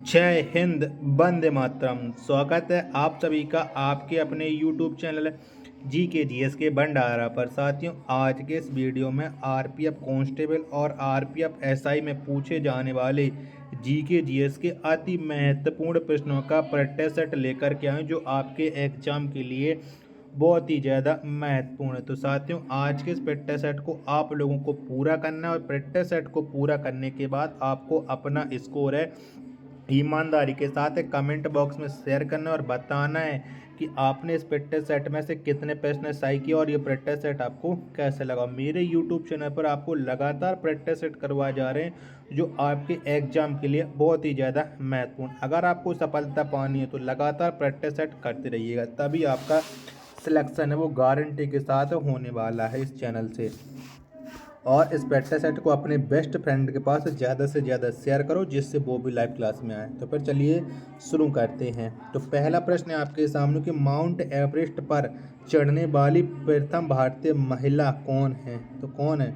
जय हिंद, वंदे मातरम। स्वागत है आप सभी का आपके अपने YouTube चैनल जी के जी एस के भंडारा पर। साथियों, आज के इस वीडियो में आरपीएफ कांस्टेबल और आरपीएफ एसआई में पूछे जाने वाले जी के जी एस के अति महत्वपूर्ण प्रश्नों का प्रैक्टिस सेट लेकर के आए जो आपके एग्जाम के लिए बहुत ही ज़्यादा महत्वपूर्ण है। तो साथियों, आज के इस प्रैक्टिस सेट को आप लोगों को पूरा करना है और प्रैक्टिस सेट को पूरा करने के बाद आपको अपना स्कोर है ईमानदारी के साथ कमेंट बॉक्स में शेयर करना और बताना है कि आपने इस प्रैक्टिस सेट में से कितने प्रश्न सही किए और ये प्रैक्टिस सेट आपको कैसे लगा। मेरे यूट्यूब चैनल पर आपको लगातार प्रैक्टिस सेट करवाए जा रहे हैं जो आपके एग्जाम के लिए बहुत ही ज़्यादा महत्वपूर्ण। अगर आपको सफलता पानी है तो लगातार प्रैक्टिस सेट करते रहिएगा, तभी आपका सिलेक्शन है वो गारंटी के साथ होने वाला है इस चैनल से। और इस प्रैक्टिस सेट को अपने बेस्ट फ्रेंड के पास ज़्यादा से ज़्यादा शेयर करो जिससे वो भी लाइव क्लास में आए। तो फिर चलिए शुरू करते हैं। तो पहला प्रश्न है आपके सामने कि माउंट एवरेस्ट पर चढ़ने वाली प्रथम भारतीय महिला कौन है। तो कौन है?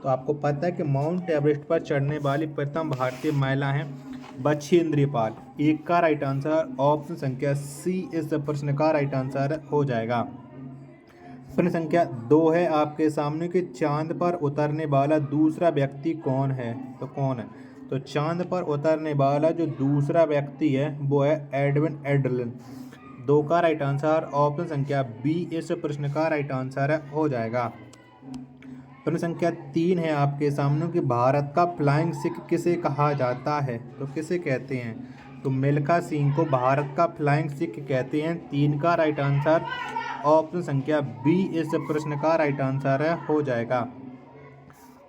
तो आपको पता है कि माउंट एवरेस्ट पर चढ़ने वाली प्रथम भारतीय महिला है बछेंद्री पाल। एक का राइट आंसर ऑप्शन संख्या सी इस प्रश्न का राइट आंसर हो जाएगा। प्रश्न संख्या 2 है आपके सामने कि चांद पर उतरने वाला दूसरा व्यक्ति कौन है। तो कौन है? तो चांद पर उतरने वाला जो दूसरा व्यक्ति है वो है एडविन एड्रलिन। 2 का राइट आंसर ऑप्शन संख्या बी इस प्रश्न का राइट आंसर हो जाएगा। प्रश्न संख्या 3 है आपके सामने कि भारत का फ्लाइंग सिख किसे कहा जाता है। तो किसे कहते हैं? तो मिल्खा सिंह को भारत का फ्लाइंग सिख कहते हैं। 3 का राइट आंसर ऑप्शन संख्या बी इस प्रश्न का राइट आंसर हो जाएगा।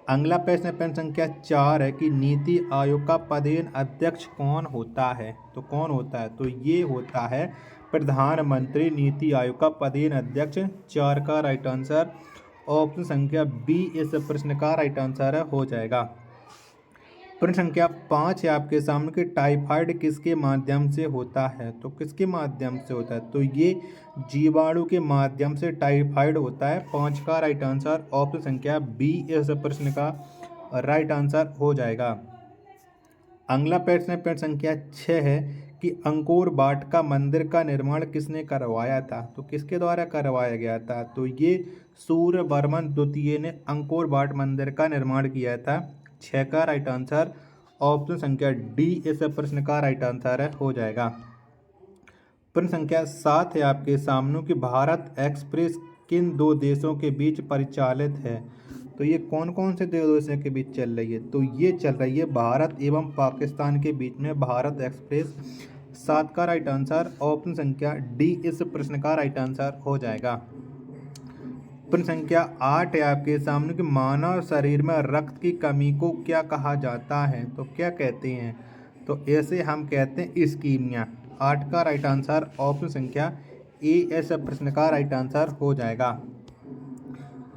अगला प्रश्न संख्या 4 है कि नीति आयोग का पदेन अध्यक्ष कौन होता है। तो कौन होता है? तो ये होता है प्रधानमंत्री। नीति आयोग का पदेन अध्यक्ष। 4 का राइट आंसर ऑप्शन संख्या बी इस प्रश्न का राइट आंसर हो जाएगा। प्रश्न संख्या 5 है आपके सामने कि टाइफाइड किसके माध्यम से होता है। तो किसके माध्यम से होता है? तो ये जीवाणु के माध्यम से टाइफाइड होता है। 5 का राइट आंसर ऑप्शन संख्या बी इस प्रश्न का राइट आंसर हो जाएगा। अगला प्रश्न संख्या 6 है कि अंकोर वाट का मंदिर का निर्माण किसने करवाया था। तो किसके द्वारा करवाया गया था? तो ये सूर्यवर्मन द्वितीय ने अंकोर वाट मंदिर का निर्माण किया था। 6 का राइट आंसर ऑप्शन संख्या डी इस प्रश्न का राइट आंसर हो जाएगा। प्रश्न संख्या 7 है आपके सामने कि भारत एक्सप्रेस किन दो देशों के बीच परिचालित है। तो ये कौन कौन से दो देशों के बीच चल रही है? तो ये चल रही है भारत एवं पाकिस्तान के बीच में भारत एक्सप्रेस। 7 का राइट आंसर ऑप्शन संख्या डी इस प्रश्न का राइट आंसर हो जाएगा। प्रश्न संख्या 8 है आपके सामने कि मानव शरीर में रक्त की कमी को क्या कहा जाता है। तो क्या कहते हैं? तो ऐसे हम कहते हैं इस्कीमिया। 8 का राइट आंसर ऑप्शन संख्या ए इस प्रश्न का राइट आंसर हो जाएगा।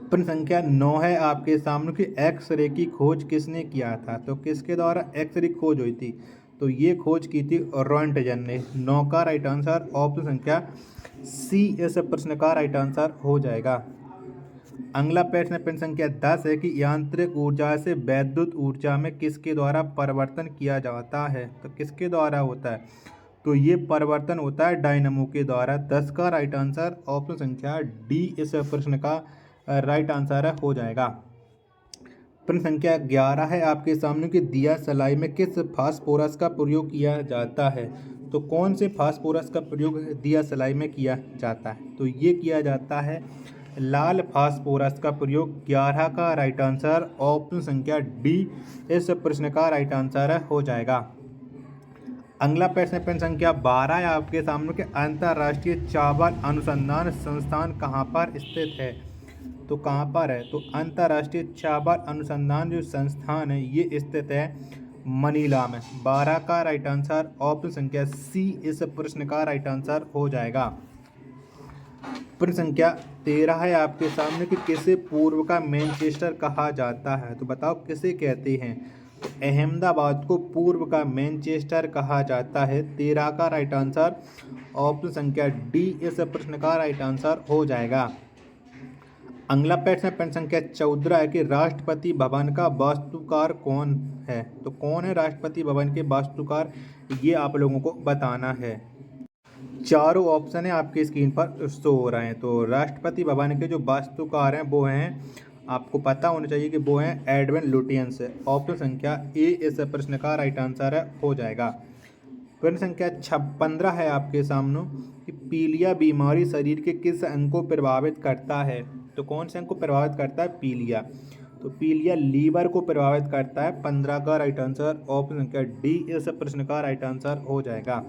प्रश्न संख्या 9 है आपके सामने कि एक्सरे की खोज किसने किया था। तो किसके द्वारा एक्सरे खोज हुई थी? तो ये खोज की थी रॉन्टजन ने। 9 का राइट आंसर ऑप्शन संख्या सी इस प्रश्न का राइट आंसर हो जाएगा। अगला प्रश्न संख्या 10 है कि यांत्रिक ऊर्जा से वैद्युत ऊर्जा में किसके द्वारा परिवर्तन किया जाता है। तो किसके द्वारा होता है? तो ये परिवर्तन होता है डायनामो के द्वारा। 10 का राइट आंसर ऑप्शन संख्या डी इस प्रश्न का राइट आंसर हो जाएगा। प्रश्न संख्या 11 है आपके सामने कि दिया सलाई में किस फास्फोरस का प्रयोग किया जाता है। तो कौन से फास्फोरस का प्रयोग दिया सलाई में किया जाता है? तो ये किया जाता है लाल फास्फोरस का प्रयोग। 11 का राइट आंसर ऑप्शन संख्या डी इस प्रश्न का राइट आंसर हो जाएगा। अगला प्रश्न संख्या 12 है आपके सामने कि अंतर्राष्ट्रीय चावल अनुसंधान संस्थान कहाँ पर स्थित है। तो कहाँ पर है? तो अंतर्राष्ट्रीय चावल अनुसंधान जो संस्थान है ये स्थित है मनीला में। 12 का राइट आंसर ऑप्शन संख्या सी इस प्रश्न का राइट आंसर हो जाएगा। प्रश्न संख्या 13 है आपके सामने कि किसे पूर्व का मैनचेस्टर कहा जाता है। तो बताओ किसे कहते हैं? तो अहमदाबाद को पूर्व का मैनचेस्टर कहा जाता है। 13 का राइट आंसर ऑप्शन संख्या डी इस प्रश्न का राइट आंसर हो जाएगा। अगला प्रश्न संख्या 14 है कि राष्ट्रपति भवन का वास्तुकार कौन है। तो कौन है राष्ट्रपति भवन के वास्तुकार, ये आप लोगों को बताना है। चारों ऑप्शन है आपकी स्क्रीन पर शो हो रहे हैं। तो राष्ट्रपति भवन के जो वास्तुकार हैं वो हैं, आपको पता होना चाहिए कि वो हैं एडविन लुटियंस। ऑप्शन संख्या ए इस प्रश्न का राइट आंसर है हो जाएगा। प्रश्न संख्या 15 है आपके सामने कि पीलिया बीमारी शरीर के किस अंग को प्रभावित करता है। तो कौन से अंग को प्रभावित करता है? पीलिया। तो पीलिया लीवर को प्रभावित करता है। 15 का राइट आंसर ऑप्शन संख्या डी इस प्रश्न का राइट आंसर हो जाएगा।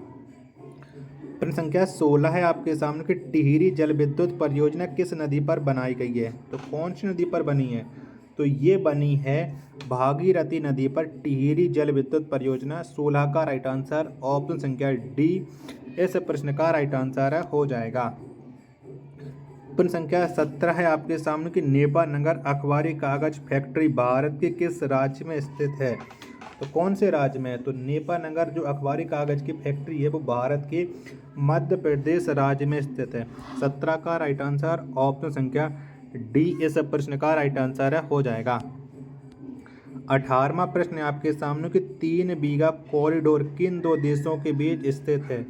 प्रश्न संख्या 16 है आपके सामने कि टिहरी जल विद्युत परियोजना किस नदी पर बनाई गई है। तो कौन सी नदी पर बनी है? तो ये बनी है भागीरथी नदी पर टिहरी जल विद्युत परियोजना। 16 का राइट आंसर ऑप्शन संख्या डी इस प्रश्न का राइट आंसर हो जाएगा। प्रश्न संख्या 17 है आपके सामने कि नेपानगर अखबारी कागज फैक्ट्री भारत के किस राज्य में स्थित है। तो कौन से राज्य में है? तो नेपानगर जो अखबारी कागज की फैक्ट्री है वो भारत के मध्य प्रदेश राज्य में स्थित है। 17 का राइट आंसर ऑप्शन संख्या डी इस प्रश्न का राइट आंसर हो जाएगा। 18वां प्रश्न है आपके सामने कि 3 बीघा कॉरिडोर किन दो देशों के बीच स्थित है।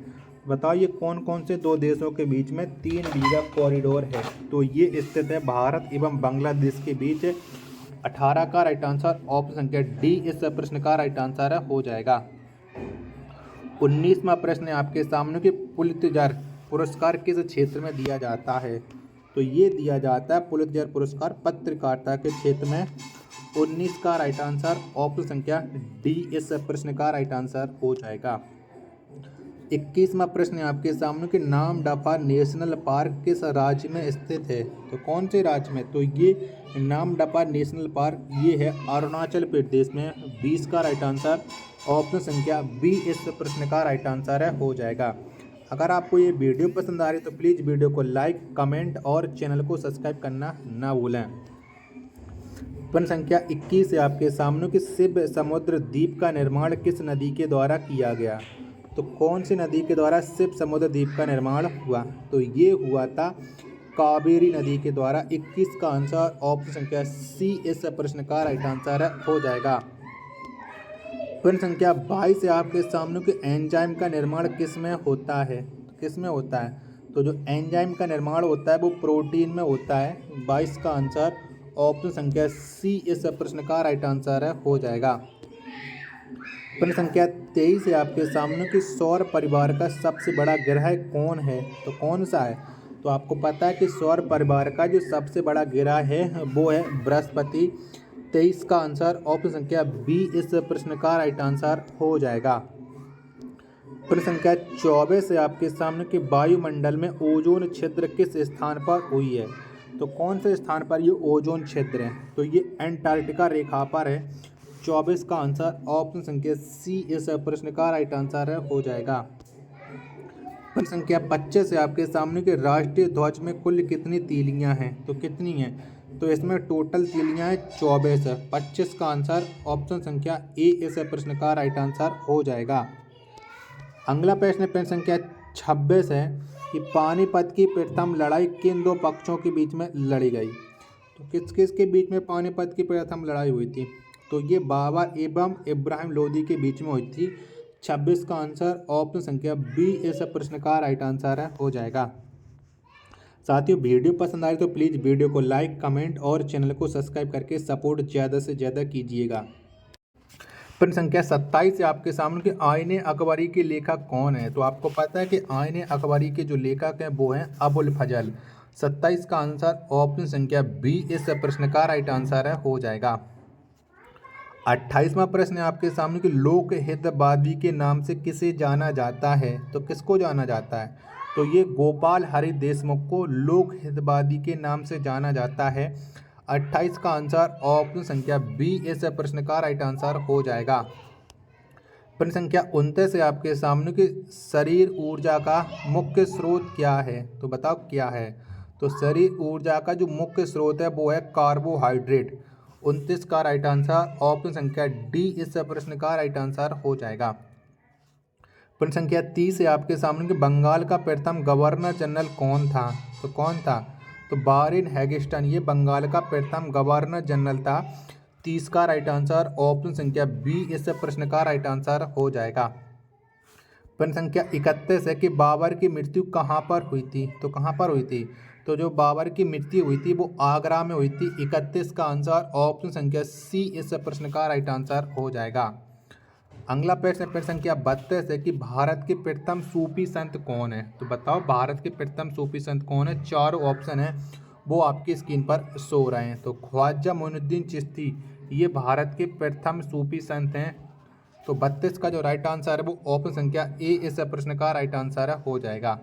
बताइए कौन कौन से दो देशों के बीच में 3 बीघा कॉरिडोर है। तो ये स्थित है भारत एवं बांग्लादेश के बीच। 18 का राइट आंसर ऑप्शन संख्या डी इस प्रश्न का राइट आंसर हो जाएगा। 19वां प्रश्न है आपके सामने कि पुलित्जर पुरस्कार किस क्षेत्र में दिया जाता है। तो ये दिया जाता है पुलित्जर पुरस्कार पत्रकारिता के क्षेत्र में। 19 का राइट आंसर ऑप्शन संख्या डी इस प्रश्न का राइट आंसर हो जाएगा। 21वां प्रश्न है आपके सामने कि नामदफा नेशनल पार्क किस राज्य में स्थित है। तो कौन से राज्य में? तो ये नामदफा नेशनल पार्क ये है अरुणाचल प्रदेश में। 20 का राइट आंसर ऑप्शन संख्या बी इस प्रश्न का राइट आंसर हो जाएगा। अगर आपको ये वीडियो पसंद आ रही है तो प्लीज़ वीडियो को लाइक कमेंट और चैनल को सब्सक्राइब करना ना भूलें। प्रश्न संख्या 21 है आपके सामने कि शिव समुद्र द्वीप का निर्माण किस नदी के द्वारा किया गया। तो कौन सी नदी के द्वारा शिव समुद्र द्वीप का निर्माण हुआ? तो ये हुआ था कावेरी नदी के द्वारा। 21 का आंसर ऑप्शन संख्या सी इस प्रश्न का राइट आंसर हो जाएगा। प्रश्न संख्या 22 है आपके सामने कि एंजाइम का निर्माण किस में होता है। किस में होता है? तो जो एंजाइम का निर्माण होता है वो प्रोटीन में होता है। 22 का आंसर ऑप्शन संख्या सी इस प्रश्न का राइट आंसर हो जाएगा। प्रश्न संख्या 23 है आपके सामने कि सौर परिवार का सबसे बड़ा ग्रह कौन है। तो कौन सा है? तो आपको पता है कि सौर परिवार का जो सबसे बड़ा ग्रह है वो है बृहस्पति। 23 का आंसर ऑप्शन संख्या बी इस प्रश्न का राइट आंसर हो जाएगा। प्रश्न संख्या 24 है आपके सामने कि वायुमंडल में ओजोन छिद्र किस स्थान पर हुई है। तो कौन से स्थान पर ये ओजोन छिद्र है? तो ये एंटार्क्टिका रेखा पर है। 24 का आंसर ऑप्शन संख्या सी इस प्रश्न का राइट आंसर हो जाएगा। प्रश्न संख्या 25 है आपके सामने कि राष्ट्रीय ध्वज में कुल कितनी तीलियां हैं। तो कितनी हैं? तो इसमें टोटल तीलियां हैं 24 है। 25 का आंसर ऑप्शन संख्या ए इस प्रश्न का राइट आंसर हो जाएगा। अगला प्रश्न संख्या 26 है कि पानीपत की प्रथम लड़ाई किन दो पक्षों के बीच में लड़ी गई। तो किस किस के बीच में पानीपत की प्रथम लड़ाई हुई थी? तो ये बाबर एवं इब्राहिम लोदी के बीच में हुई थी। 26 का आंसर ऑप्शन संख्या बी इस प्रश्न का राइट आंसर हो जाएगा। साथियों वीडियो पसंद आए तो प्लीज़ वीडियो को लाइक कमेंट और चैनल को सब्सक्राइब करके सपोर्ट ज़्यादा से ज़्यादा कीजिएगा। प्रश्न संख्या 27 है आपके सामने कि आईने अकबरी के लेखक कौन है। तो आपको पता है कि आईने अकबरी के जो लेखक हैं वो हैं अबुल फजल। 27 का आंसर ऑप्शन संख्या बी इस प्रश्न का राइट आंसर हो जाएगा। 28वां प्रश्न है आपके सामने कि लोकहितवादी के नाम से किसे जाना जाता है। तो किसको जाना जाता है? तो ये गोपाल हरि देशमुख को लोकहितवादी के नाम से जाना जाता है। 28 का आंसर ऑप्शन संख्या बी इस प्रश्न का राइट आंसर हो जाएगा। प्रश्न संख्या 29 है आपके सामने कि शरीर ऊर्जा का मुख्य स्रोत क्या है। तो बताओ क्या है? तो शरीर ऊर्जा का जो मुख्य स्रोत है वो है कार्बोहाइड्रेट। 29 का राइट आंसर ऑप्शन संख्या डी इस प्रश्न का राइट आंसर हो जाएगा। प्रश्न संख्या 30 है आपके सामने कि बंगाल का प्रथम गवर्नर जनरल कौन था। तो कौन था? तो वारेन हैगिस्टन ये बंगाल का प्रथम गवर्नर जनरल था। 30 का राइट आंसर ऑप्शन संख्या बी इस प्रश्न का राइट आंसर हो जाएगा। प्रश्न संख्या 31 है कि बाबर की मृत्यु कहाँ पर हुई थी। तो कहाँ पर हुई थी, तो जो बाबर की मृत्यु हुई थी वो आगरा में हुई थी। 31 का आंसर ऑप्शन संख्या सी इस प्रश्न का राइट आंसर हो जाएगा। अगला प्रश्न संख्या 32 है कि भारत के प्रथम सूफी संत कौन है। तो बताओ भारत के प्रथम सूफी संत कौन है। चारों ऑप्शन है वो आपकी स्क्रीन पर शो रहे हैं। तो ख्वाजा मोइनुद्दीन चिश्ती ये भारत के प्रथम सूफी संत हैं। तो 32 का जो राइट आंसर है वो ऑप्शन संख्या ए इस प्रश्न का राइट आंसर हो जाएगा।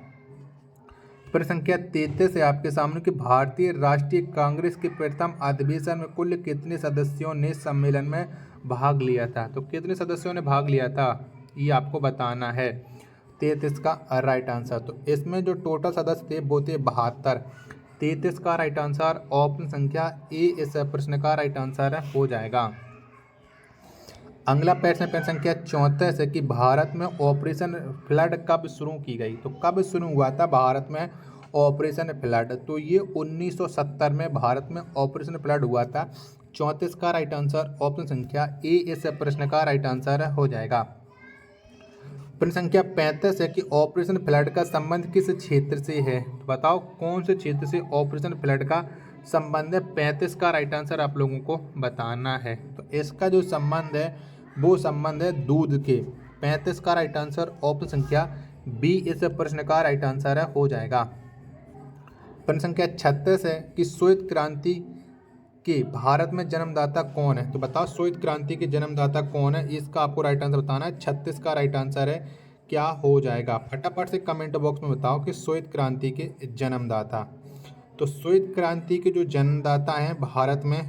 प्रश्न संख्या 33 है आपके सामने कि भारतीय राष्ट्रीय कांग्रेस के प्रथम अधिवेशन में कुल कितने सदस्यों ने सम्मेलन में भाग लिया था। तो कितने सदस्यों ने भाग लिया था ये आपको बताना है। 33 का राइट आंसर। तो इसमें जो टोटल सदस्य थे वो थे 72। 33 का राइट आंसर ऑप्शन संख्या ए इस प्रश्न का राइट आंसर हो जाएगा। अगला प्रश्न संख्या 34 है कि भारत में ऑपरेशन फ्लड कब शुरू की गई। तो कब शुरू हुआ था भारत में ऑपरेशन फ्लड। तो ये 1970 में भारत में ऑपरेशन फ्लड हुआ था। 34 का राइट आंसर ऑप्शन संख्या ए इस प्रश्न का राइट आंसर हो जाएगा। प्रश्न संख्या 35 है कि ऑपरेशन फ्लड का संबंध किस क्षेत्र से है। तो बताओ कौन से क्षेत्र से ऑपरेशन फ्लड का संबंध है। 35 का राइट आंसर आप लोगों को बताना है। तो इसका जो संबंध है वो संबंध है दूध के। 35 का राइट आंसर ऑप्शन संख्या बी इस प्रश्न का राइट आंसर हो जाएगा। प्रश्न संख्या 36 है कि श्वेत क्रांति के भारत में जन्मदाता कौन है। तो बताओ श्वेत क्रांति के जन्मदाता कौन है, इसका आपको राइट आंसर बताना है। 36 का राइट आंसर है क्या हो जाएगा। फटाफट से कमेंट बॉक्स में बताओ कि श्वेत क्रांति के जन्मदाता। तो श्वेत क्रांति के जो जन्मदाता हैं भारत में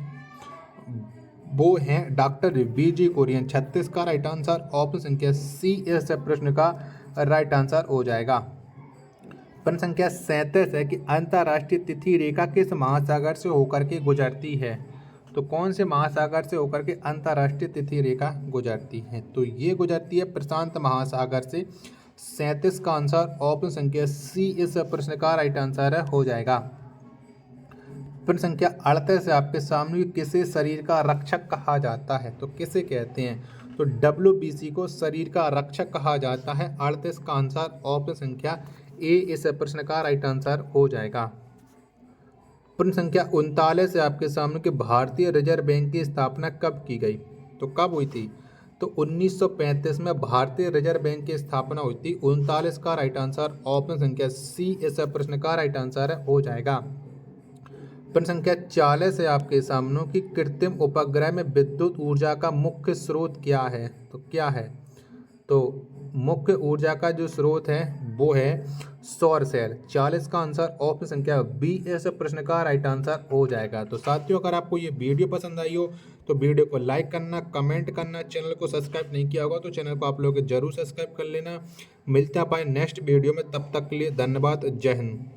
वो हैं डॉक्टर वीजी कुरियन। 36 का राइट आंसर ऑप्शन संख्या सी इस प्रश्न का राइट आंसर हो जाएगा। प्रश्न संख्या 37 है कि अंतर्राष्ट्रीय तिथि रेखा किस महासागर से होकर के गुजरती है। तो कौन से महासागर से होकर के अंतर्राष्ट्रीय तिथि रेखा गुजरती है। तो ये गुजरती है प्रशांत महासागर से। 37 का आंसर ऑप्शन संख्या सी इस प्रश्न का राइट आंसर हो जाएगा। प्रश्न संख्या 38 है आपके सामने किसे शरीर का रक्षक कहा जाता है। तो किसे कहते हैं। तो WBC को शरीर का रक्षक कहा जाता है। 38 का आंसर ऑप्शन संख्या ए इस प्रश्न का राइट आंसर हो जाएगा। प्रश्न संख्या 39 है आपके सामने कि भारतीय रिजर्व बैंक की स्थापना कब की गई। तो कब हुई थी। तो 1935 में भारतीय रिजर्व बैंक की स्थापना हुई थी। 39 का राइट आंसर ऑप्शन संख्या सी इस प्रश्न का राइट आंसर हो जाएगा। प्रश्न संख्या 40 है आपके सामने कि कृत्रिम उपग्रह में विद्युत ऊर्जा का मुख्य स्रोत क्या है। तो क्या है। तो मुख्य ऊर्जा का जो स्रोत है वो है सौर सेल। 40 का आंसर ऑप्शन संख्या बी इस प्रश्न का राइट आंसर हो जाएगा। तो साथियों अगर आपको ये वीडियो पसंद आई हो तो वीडियो को लाइक करना, कमेंट करना, चैनल को सब्सक्राइब नहीं किया होगा तो चैनल को आप लोग जरूर सब्सक्राइब कर लेना। मिलते हैं पाए नेक्स्ट वीडियो में, तब तक के लिए धन्यवाद। जय हिंद।